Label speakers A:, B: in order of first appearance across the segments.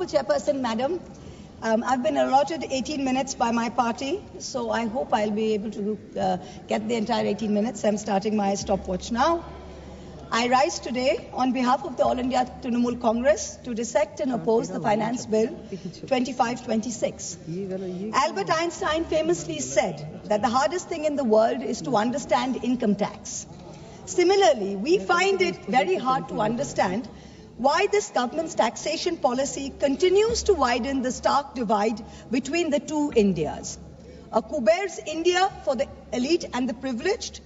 A: Honorable Chairperson, Madam, I've been allotted 18 minutes by my party, so I hope I'll be able to get the entire 18 minutes. I'm starting my stopwatch now. I rise today on behalf of the All India Trinamool Congress to dissect and oppose the Finance Bill 2526. Albert Einstein famously said that the hardest thing in the world is to understand income tax. Similarly, we find it very hard to understand why this government's taxation policy continues to widen the stark divide between the two Indias. A Kuber's India for the elite and the privileged,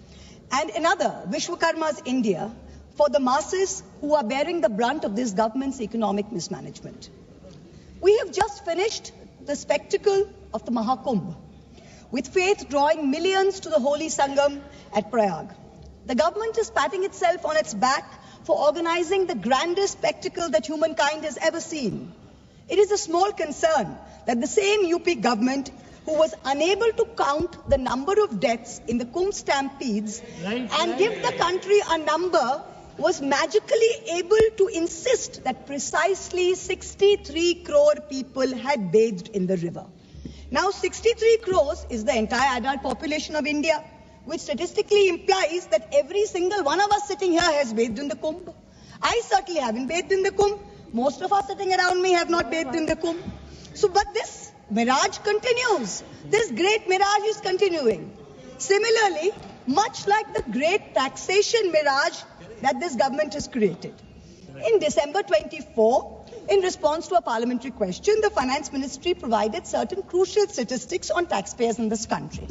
A: and another, Vishwakarma's India, for the masses who are bearing the brunt of this government's economic mismanagement. We have just finished the spectacle of the Mahakumbh, with faith drawing millions to the holy Sangam at Prayag. The government is patting itself on its back for organizing the grandest spectacle that humankind has ever seen. It is a small concern that the same UP government who was unable to count the number of deaths in the Kumbh stampedes and give the country a number was magically able to insist that precisely 63 crore people had bathed in the river. Now 63 crores is the entire adult population of India, which statistically implies that every single one of us sitting here has bathed in the Kumbh. I certainly haven't bathed in the Kumbh. Most of us sitting around me have not bathed in the Kumbh. But this mirage continues. This great mirage is continuing. Similarly, much like the great taxation mirage that this government has created. In December 24, in response to a parliamentary question, the Finance Ministry provided certain crucial statistics on taxpayers in this country.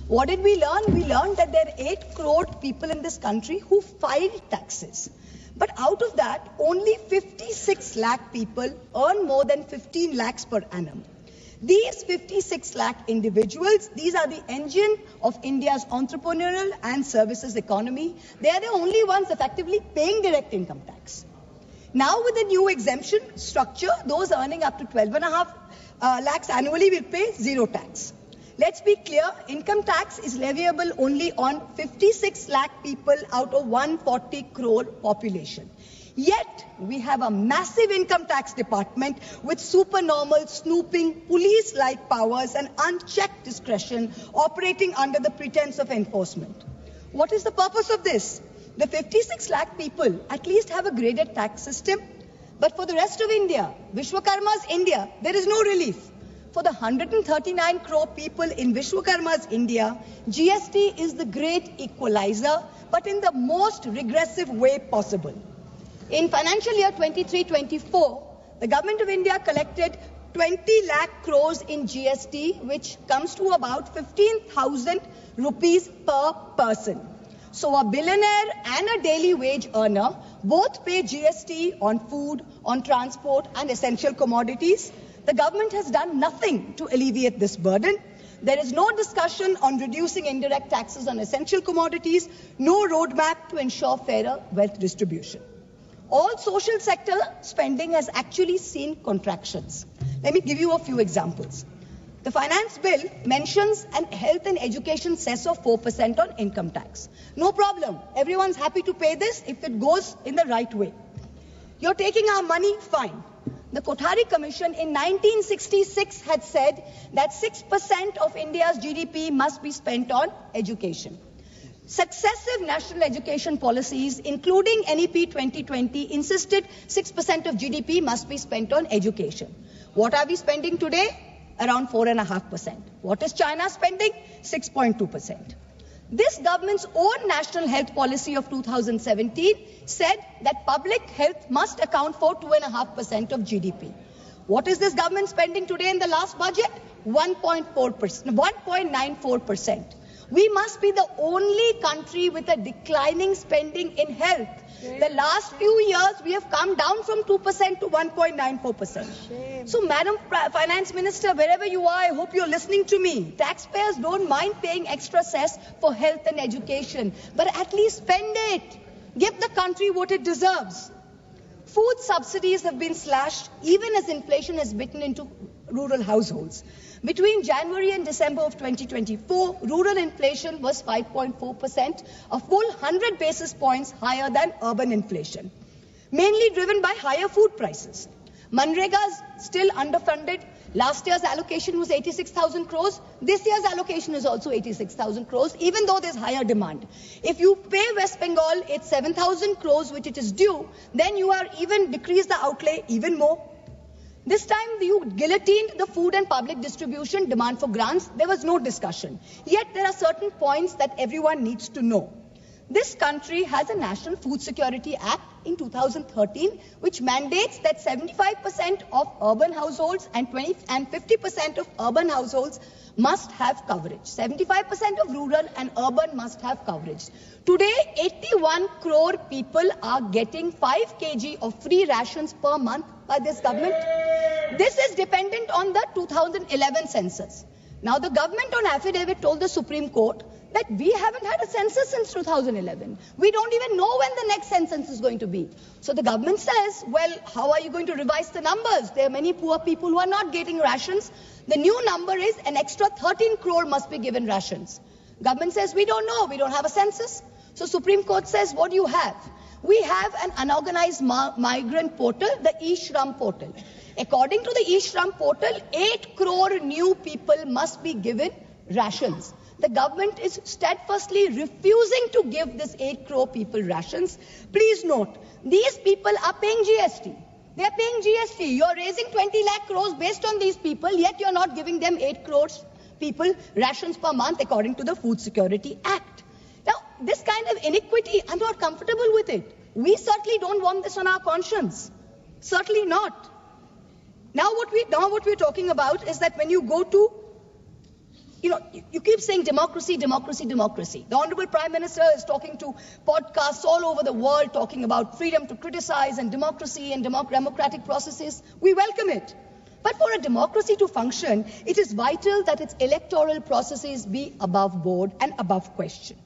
A: What did we learn? We learned that there are 8 crore people in this country who filed taxes. But out of that, only 56 lakh people earn more than 15 lakhs per annum. These 56 lakh individuals, these are the engine of India's entrepreneurial and services economy. They are the only ones effectively paying direct income tax. Now with the new exemption structure, those earning up to 12.5 lakhs annually will pay zero tax. Let's be clear, income tax is leviable only on 56 lakh people out of 140 crore population. Yet, we have a massive income tax department with supernormal snooping, police-like powers and unchecked discretion operating under the pretense of enforcement. What is the purpose of this? The 56 lakh people at least have a graded tax system. But for the rest of India, Vishwakarma's India, there is no relief. For the 139 crore people in Vishwakarma's India, GST is the great equalizer, but in the most regressive way possible. In financial year 23-24, the Government of India collected 20 lakh crores in GST, which comes to about 15,000 rupees per person. So a billionaire and a daily wage earner both pay GST on food, on transport and essential commodities. The government has done nothing to alleviate this burden. There is no discussion on reducing indirect taxes on essential commodities, no roadmap to ensure fairer wealth distribution. All social sector spending has actually seen contractions. Let me give you a few examples. The finance bill mentions an health and education cess of 4% on income tax. No problem. Everyone's happy to pay this if it goes in the right way. You're taking our money, fine. The Kothari Commission in 1966 had said that 6% of India's GDP must be spent on education. Successive national education policies, including NEP 2020, insisted 6% of GDP must be spent on education. What are we spending today? Around 4.5%. What is China spending? 6.2%. This government's own national health policy of 2017 said that public health must account for 2.5% of GDP. What is this government spending today in the last budget? 1.94%. We must be the only country with a declining spending in health. The last few years, we have come down from 2% to 1.94%. So, Madam Finance Minister, wherever you are, I hope you're listening to me. Taxpayers don't mind paying extra cess for health and education, but at least spend it. Give the country what it deserves. Food subsidies have been slashed even as inflation has bitten into rural households. Between January and December of 2024, rural inflation was 5.4%, a full 100 basis points higher than urban inflation, mainly driven by higher food prices. Manrega is still underfunded. Last year's allocation was 86,000 crores. This year's allocation is also 86,000 crores, even though there's higher demand. If you pay West Bengal its 7,000 crores, which it is due, then you are even decrease the outlay even more. This time you guillotined the food and public distribution demand for grants. There was no discussion. Yet there are certain points that everyone needs to know. This country has a National Food Security Act in 2013, which mandates that 75% of urban households and 50% of urban households must have coverage. 75% of rural and urban must have coverage. Today, 81 crore people are getting 5 kg of free rations per month by this government. This is dependent on the 2011 census. Now, the government on affidavit told the Supreme Court that we haven't had a census since 2011. We don't even know when the next census is going to be. So the government says, well, how are you going to revise the numbers? There are many poor people who are not getting rations. The new number is an extra 13 crore must be given rations. Government says, we don't know. We don't have a census. So Supreme Court says, what do you have? We have an unorganized migrant portal, the eShram portal. According to the eShram portal, 8 crore new people must be given rations. The government is steadfastly refusing to give this 8 crore people rations. Please note, these people are paying GST. They are paying GST. You are raising 20 lakh crores based on these people, yet you are not giving them 8 crores people rations per month according to the Food Security Act. Now, this kind of iniquity, I'm not comfortable with it. We certainly don't want this on our conscience. Certainly not. Now what we're talking about is that when you go to, you keep saying democracy, democracy, democracy. The Honorable Prime Minister is talking to podcasts all over the world talking about freedom to criticize and democracy and democratic processes. We welcome it. But for a democracy to function, it is vital that its electoral processes be above board and above question.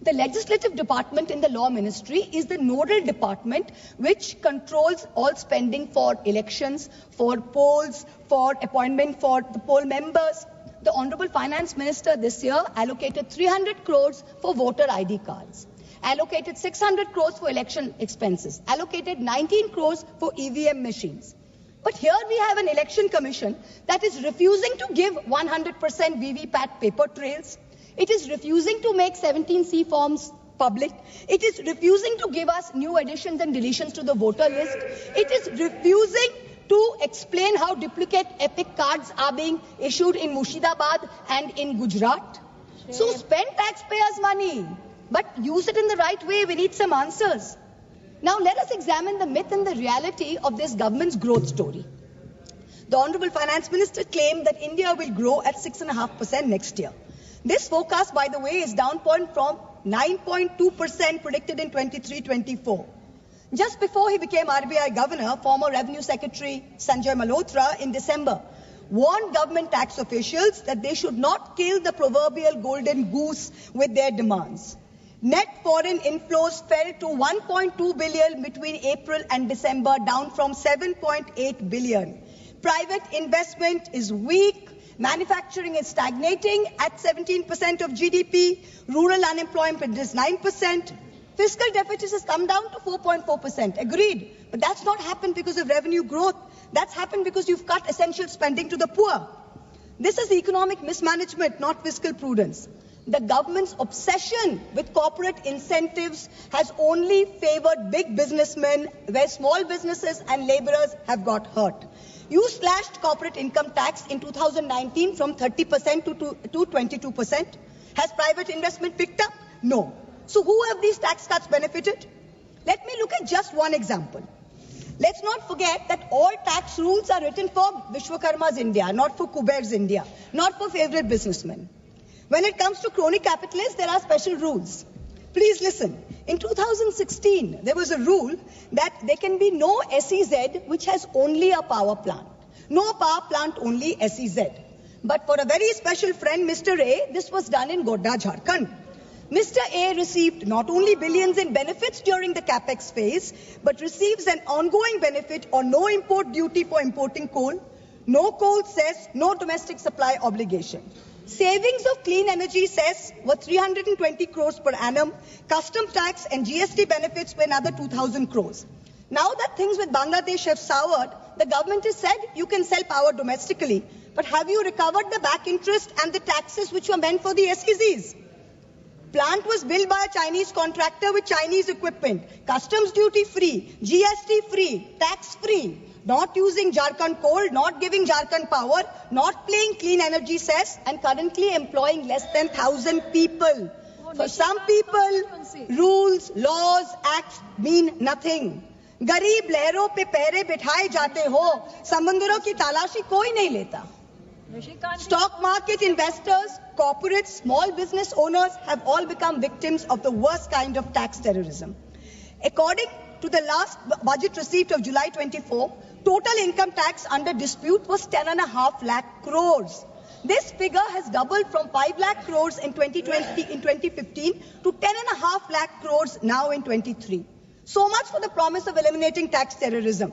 A: The legislative department in the law ministry is the nodal department which controls all spending for elections, for polls, for appointment for the poll members. The Honorable Finance Minister this year allocated 300 crores for voter ID cards, allocated 600 crores for election expenses, allocated 19 crores for EVM machines. But here we have an election commission that is refusing to give 100% VVPAT paper trails. It is refusing to make 17C forms public. It is refusing to give us new additions and deletions to the voter list. It is refusing to explain how duplicate epic cards are being issued in Murshidabad and in Gujarat. So spend taxpayers' money, but use it in the right way. We need some answers. Now let us examine the myth and the reality of this government's growth story. The Honorable Finance Minister claimed that India will grow at 6.5% next year. This forecast, by the way, is down from 9.2% predicted in 23-24. Just before he became RBI governor, former Revenue Secretary Sanjay Malhotra in December warned government tax officials that they should not kill the proverbial golden goose with their demands. Net foreign inflows fell to 1.2 billion between April and December, down from 7.8 billion. Private investment is weak. Manufacturing is stagnating at 17% of GDP. Rural unemployment is 9%. Fiscal deficit has come down to 4.4%. Agreed. But that's not happened because of revenue growth. That's happened because you've cut essential spending to the poor. This is economic mismanagement, not fiscal prudence. The government's obsession with corporate incentives has only favored big businessmen, where small businesses and laborers have got hurt. You slashed corporate income tax in 2019 from 30% to 22%. Has private investment picked up? No. So who have these tax cuts benefited? Let me look at just one example. Let's not forget that all tax rules are written for Vishwakarma's India, not for Kuber's India, not for favorite businessmen. When it comes to crony capitalists, there are special rules. Please listen. In 2016, there was a rule that there can be no SEZ which has only a power plant. No power plant, only SEZ. But for a very special friend, Mr. A, this was done in Godda, Jharkhand. Mr. A received not only billions in benefits during the capex phase, but receives an ongoing benefit on no import duty for importing coal, no coal cess, no domestic supply obligation. Savings of clean energy cess were 320 crores per annum. Custom tax and GST benefits were another 2,000 crores. Now that things with Bangladesh have soured, the government has said you can sell power domestically. But have you recovered the back interest and the taxes which were meant for the SEZs? Plant was built by a Chinese contractor with Chinese equipment, customs duty free, GST free, tax free, not using Jharkhand coal, not giving Jharkhand power, not paying clean energy cess, and currently employing less than 1,000 people. For some people, rules, laws, acts mean nothing. गरीब लहरों पे पैरे बिठाए जाते हो, समंदरों की तलाशी कोई नहीं लेता. Stock market investors, corporates, small business owners have all become victims of the worst kind of tax terrorism. According to the last budget receipt of July 24, total income tax under dispute was 10.5 lakh crores. This figure has doubled from 5 lakh crores in 2015 to 10.5 lakh crores now in 23. So much for the promise of eliminating tax terrorism.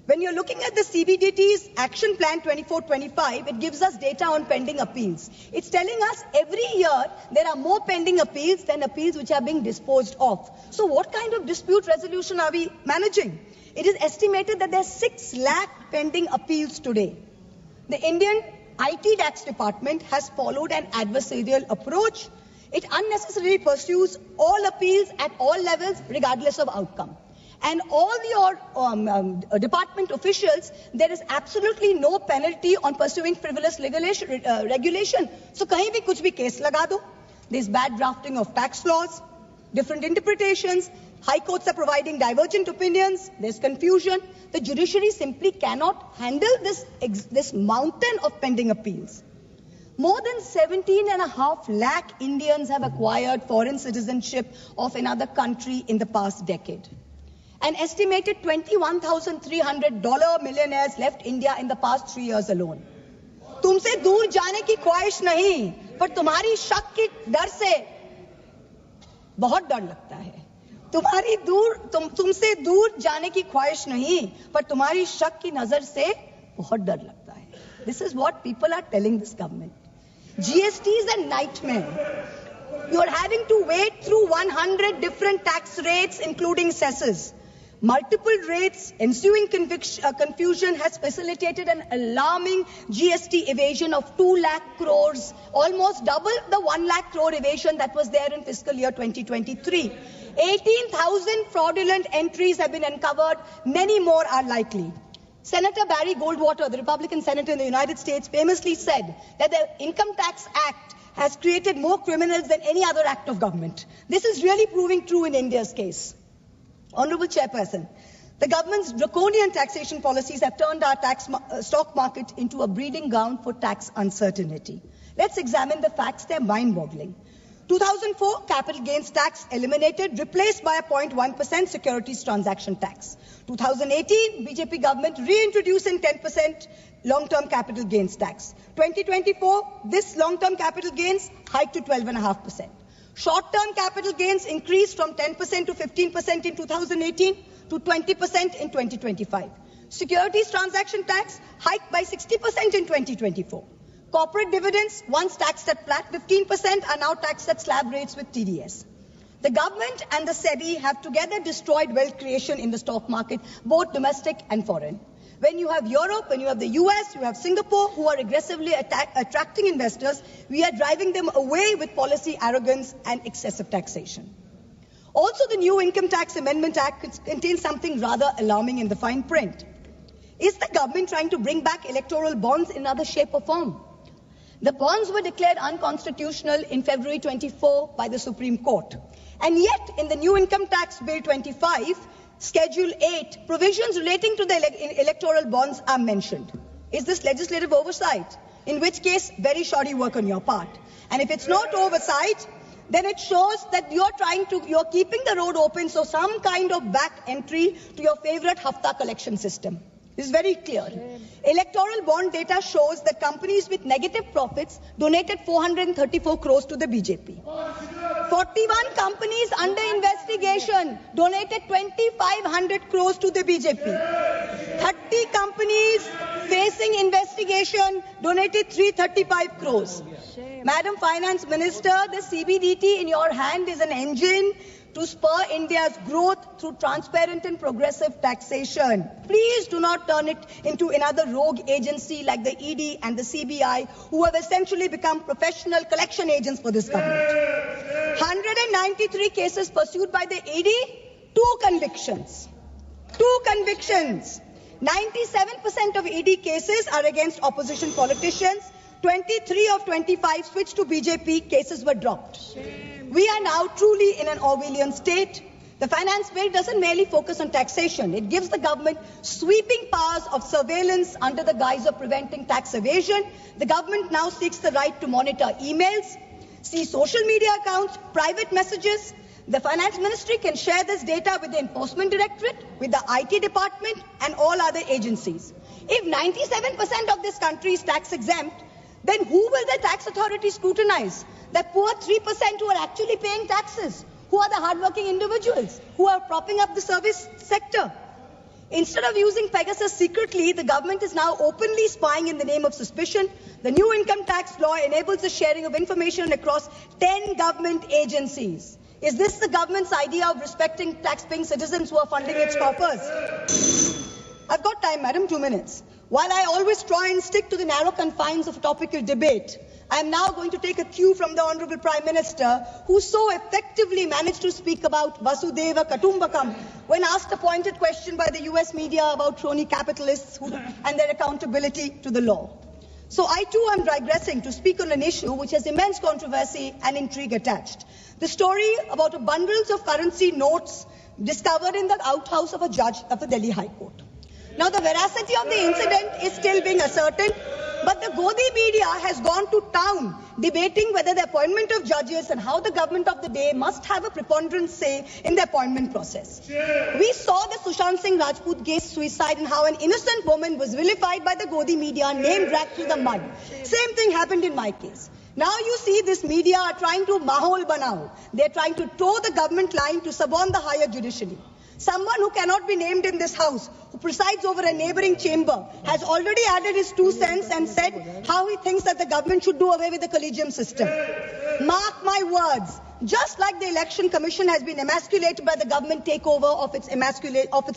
A: When you're looking at the CBDT's Action Plan 24-25, it gives us data on pending appeals. It's telling us every year there are more pending appeals than appeals which are being disposed of. So what kind of dispute resolution are we managing? It is estimated that there are 6 lakh pending appeals today. The Indian IT tax department has followed an adversarial approach. It unnecessarily pursues all appeals at all levels, regardless of outcome. And all your department officials, there is absolutely no penalty on pursuing frivolous regulation. So, kahin bhi kuch bhi case laga do. There's bad drafting of tax laws, different interpretations. High courts are providing divergent opinions. There's confusion. The judiciary simply cannot handle this mountain of pending appeals. More than 17.5 lakh Indians have acquired foreign citizenship of another country in the past decade. An estimated $21,300 millionaires left India in the past 3 years alone. तुमसे दूर जाने की ख्वाहिश नहीं, पर तुम्हारी शक की डर से बहुत डर लगता है. तुमसे दूर जाने की ख्वाहिश नहीं, पर तुम्हारी शक की नजर से बहुत डर लगता है. This is what people are telling this government. GST is a nightmare. You are having to wade through 100 different tax rates, including cesses. Multiple rates, ensuing confusion has facilitated an alarming GST evasion of 2 lakh crores, almost double the 1 lakh crore evasion that was there in fiscal year 2023. 18,000 fraudulent entries have been uncovered. Many more are likely. Senator Barry Goldwater, the Republican senator in the United States, famously said that the Income Tax Act has created more criminals than any other act of government. This is really proving true in India's case. Honorable Chairperson, the government's draconian taxation policies have turned our stock market into a breeding ground for tax uncertainty. Let's examine the facts. They're mind-boggling. 2004, capital gains tax eliminated, replaced by a 0.1% securities transaction tax. 2018, BJP government reintroducing 10% long-term capital gains tax. 2024, this long-term capital gains hiked to 12.5%. Short-term capital gains increased from 10% to 15% in 2018 to 20% in 2025. Securities transaction tax hiked by 60% in 2024. Corporate dividends, once taxed at flat 15%, are now taxed at slab rates with TDS. The government and the SEBI have together destroyed wealth creation in the stock market, both domestic and foreign. When you have Europe, when you have the US, you have Singapore, who are aggressively attracting investors, we are driving them away with policy arrogance and excessive taxation. Also, the new Income Tax Amendment Act contains something rather alarming in the fine print. Is the government trying to bring back electoral bonds in another shape or form? The bonds were declared unconstitutional in February 24 by the Supreme Court. And yet, in the new Income Tax Bill 25, Schedule 8, provisions relating to the electoral bonds are mentioned. Is this legislative oversight? In which case, very shoddy work on your part. And if it's not oversight, then it shows that you're keeping the road open, so some kind of back entry to your favorite Hafta collection system. This is very clear. Electoral bond data shows that companies with negative profits donated 434 crores to the BJP. 41 companies under investigation donated 2,500 crores to the BJP. 30 companies facing investigation donated 335 crores. Madam Finance Minister, the CBDT in your hand is an engine to spur India's growth through transparent and progressive taxation. Please do not turn it into another rogue agency like the ED and the CBI, who have essentially become professional collection agents for this government. 193 cases pursued by the ED, 2 convictions. 2 convictions. 97% of ED cases are against opposition politicians. 23 of 25 switched to BJP, cases were dropped. We are now truly in an Orwellian state. The finance bill doesn't merely focus on taxation. It gives the government sweeping powers of surveillance under the guise of preventing tax evasion. The government now seeks the right to monitor emails, see social media accounts, private messages. The finance ministry can share this data with the enforcement directorate, with the IT department and all other agencies. If 97% of this country is tax exempt, then who will the tax authority scrutinize? The poor 3% who are actually paying taxes, who are the hardworking individuals, who are propping up the service sector. Instead of using Pegasus secretly, the government is now openly spying in the name of suspicion. The new income tax law enables the sharing of information across 10 government agencies. Is this the government's idea of respecting tax-paying citizens who are funding its coffers? I've got time, madam, 2 minutes. While I always try and stick to the narrow confines of topical debate, I am now going to take a cue from the Honorable Prime Minister, who so effectively managed to speak about Vasudhaiva Kutumbakam when asked a pointed question by the US media about crony capitalists and their accountability to the law. So I too am digressing to speak on an issue which has immense controversy and intrigue attached. The story about bundles of currency notes discovered in the outhouse of a judge of the Delhi High Court. Now, the veracity of the incident is still being ascertained, but the Godi media has gone to town debating whether the appointment of judges and how the government of the day must have a preponderant say in the appointment process. We saw the Sushant Singh Rajput case suicide and how an innocent woman was vilified by the Godi media, name dragged through the mud. Same thing happened in my case. Now you see this media are trying to mahol banao. They're trying to toe the government line to suborn the higher judiciary. Someone who cannot be named in this house, who presides over a neighboring chamber, has already added his 2 cents and said how he thinks that the government should do away with the collegium system. Mark my words, just like the Election Commission has been emasculated by the government takeover of its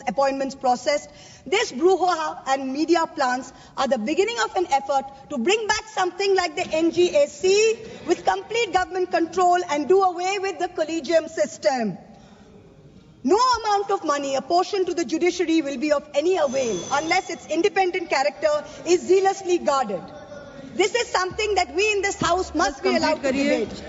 A: appointments process, this brouhaha and media plans are the beginning of an effort to bring back something like the NGAC with complete government control and do away with the collegium system. No amount of money apportioned to the judiciary will be of any avail unless its independent character is zealously guarded. This is something that we in this house must be allowed to debate.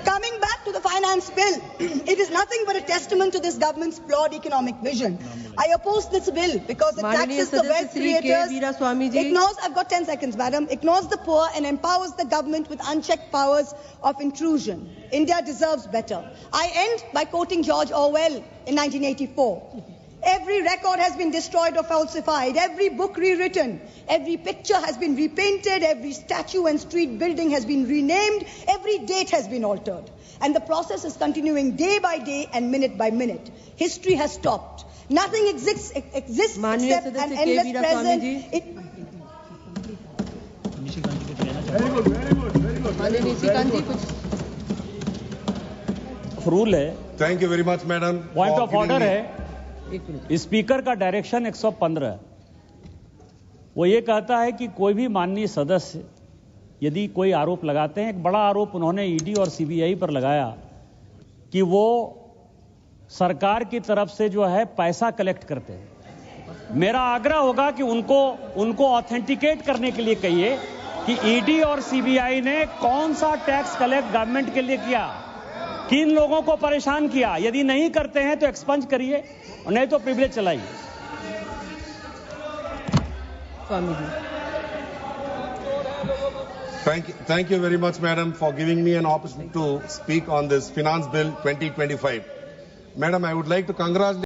A: Coming back to the finance bill, it is nothing but a testament to this government's flawed economic vision. I oppose this bill because it taxes the wealth creators, ignores, I've got 10 seconds, madam, ignores the poor and empowers the government with unchecked powers of intrusion. India deserves better. I end by quoting George Orwell in 1984. Every record has been destroyed or falsified, every book rewritten, every picture has been repainted, every statue and street building has been renamed, every date has been altered. And the process is continuing day by day and minute by minute. History has stopped. Nothing exists except an endless present.
B: Rule है.
C: Thank you very much, madam.
B: Point of order है. Speaker का direction 115 है. वो ये कहता है कि कोई भी माननीय सदस्य यदि कोई आरोप लगाते हैं, एक बड़ा आरोप उन्होंने ईडी और सीबीआई पर लगाया कि वो सरकार की तरफ से जो है पैसा कलेक्ट करते हैं. मेरा आग्रह होगा कि उनको ऑथेंटिकेट करने के लिए कहिए कि ईडी और सीबीआई ने कौन सा टैक्स कलेक्ट गवर्नमेंट के लिए किया, किन लोगों को परेशान किया. यदि नहीं करते हैं तो एक्सपंज करिए और नहीं तो प्रिविलेज चलाइए.
C: Thank you very much, madam, for giving me an opportunity to speak on this Finance Bill 2025. Madam, I would like to congratulate